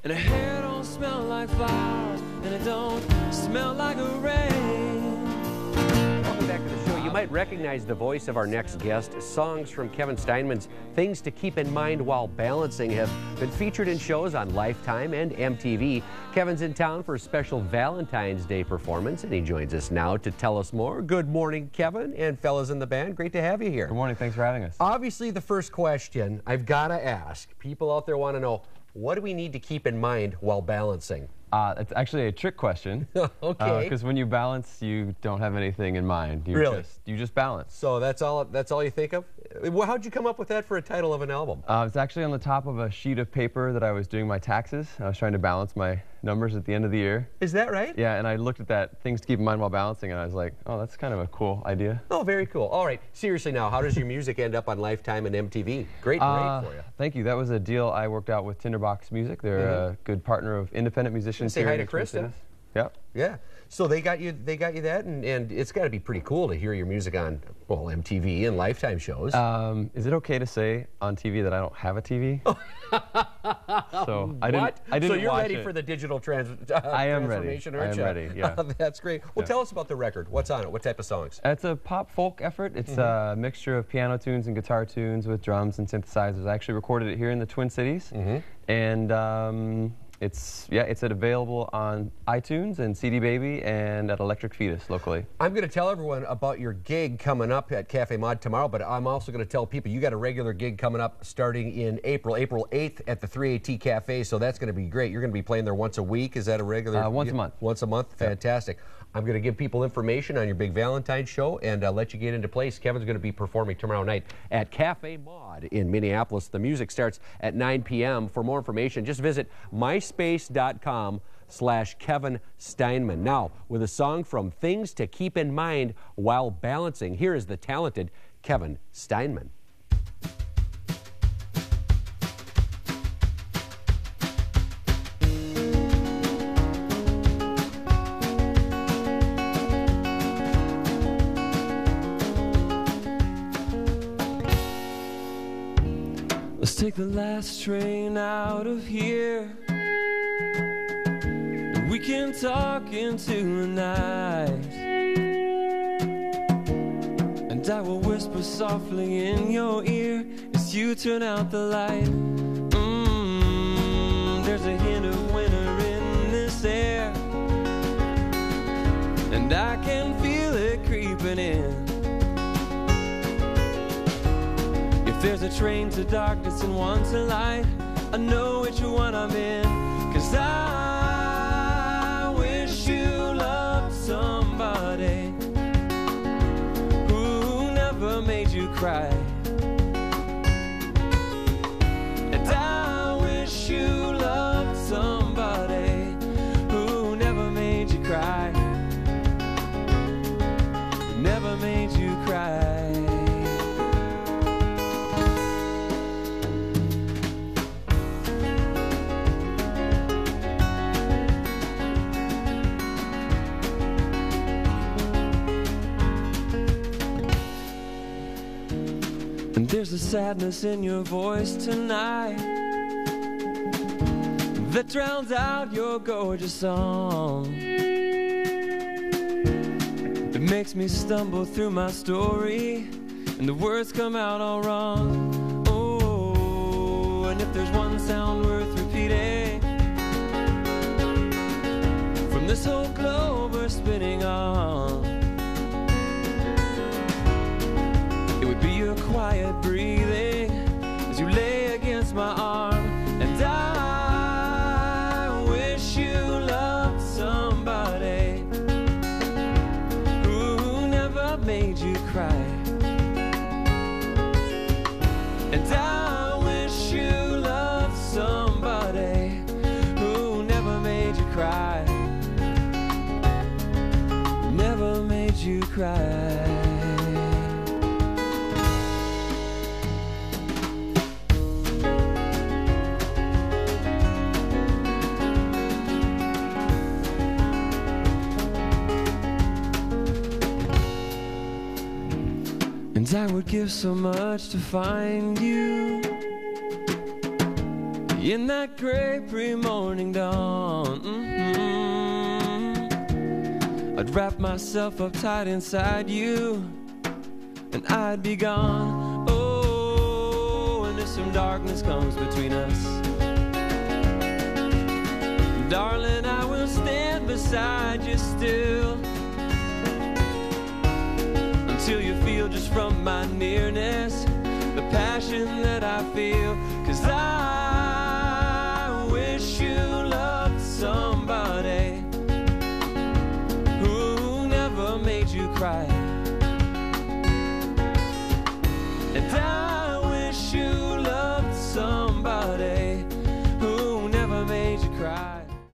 And her hair don't smell like flowers, and it don't smell like a rain. Welcome back to the show. You might recognize the voice of our next guest. Songs from Kevin Steinman's Things to Keep in Mind While Balancing have been featured in shows on Lifetime and MTV. Kevin's in town for a special Valentine's Day performance, and he joins us now to tell us more. Good morning, Kevin, and fellas in the band. Great to have you here. Good morning. Thanks for having us. Obviously, the first question I've got to ask, people out there want to know, what do we need to keep in mind while balancing? It's actually a trick question. Okay. Because when you balance, you don't have anything in mind. You just balance. So that's all you think of? Well, how'd you come up with that for a title of an album? It's actually on the top of a sheet of paper that I was doing my taxes. I was trying to balance my numbers at the end of the year. Is that right? Yeah, and I looked at that, things to keep in mind while balancing, and I was like, oh, that's kind of a cool idea. Oh, very cool. All right, seriously now, how does your music end up on Lifetime and MTV? Great break for you. Thank you. That was a deal I worked out with Tinderbox Music. They're a good partner of independent musicians. Say hi to Krista. Yep. Yeah. So they got you that, and it's got to be pretty cool to hear your music on, well, MTV and Lifetime shows. Is it okay to say on TV that I don't have a TV? So I didn't So you're watch ready it. for the digital transformation, aren't you? I am ready, yeah. That's great. Well, tell us about the record. What's on it? What type of songs? It's a pop folk effort. It's a mixture of piano tunes and guitar tunes with drums and synthesizers. I actually recorded it here in the Twin Cities, and it's available on iTunes and CD Baby and at Electric Fetus locally. I'm going to tell everyone about your gig coming up at Cafe Mod tomorrow, but I'm also going to tell people you got a regular gig coming up starting in April 8th at the 3AT Cafe, so that's going to be great. You're going to be playing there once a week. Is that a regular? Once a month. Once a month? Fantastic. I'm going to give people information on your big Valentine's show and let you get into place. Kevin's going to be performing tomorrow night at Cafe Mod in Minneapolis. The music starts at 9 p.m. For more information, just visit myspace.com/Kevin Steinman. Now, with a song from Things to Keep in Mind While Balancing, here is the talented Kevin Steinman. Let's take the last train out of here. We can talk into the night, and I will whisper softly in your ear as you turn out the light. There's a hint of winter in this air, and I can feel it creeping in. If there's a train to darkness and one to light, I know which one I'm in. 'Cause I wish you loved somebody who never made you cry. And I wish you loved somebody who never made you cry. Never made you cry. There's a sadness in your voice tonight that drowns out your gorgeous song. It makes me stumble through my story, and the words come out all wrong. Oh, and if there's one sound worth repeating from this whole globe we're spinning on, it would be your quiet breathing as you lay against my arm. And I wish you loved somebody who never made you cry. And I wish you loved somebody who never made you cry. Never made you cry. And I would give so much to find you in that gray pre-morning dawn. I'd wrap myself up tight inside you, and I'd be gone. Oh, and if some darkness comes between us, darling, I will stand beside you still, until you feel just from my nearness the passion that I feel. 'Cause I wish you loved somebody who never made you cry, and I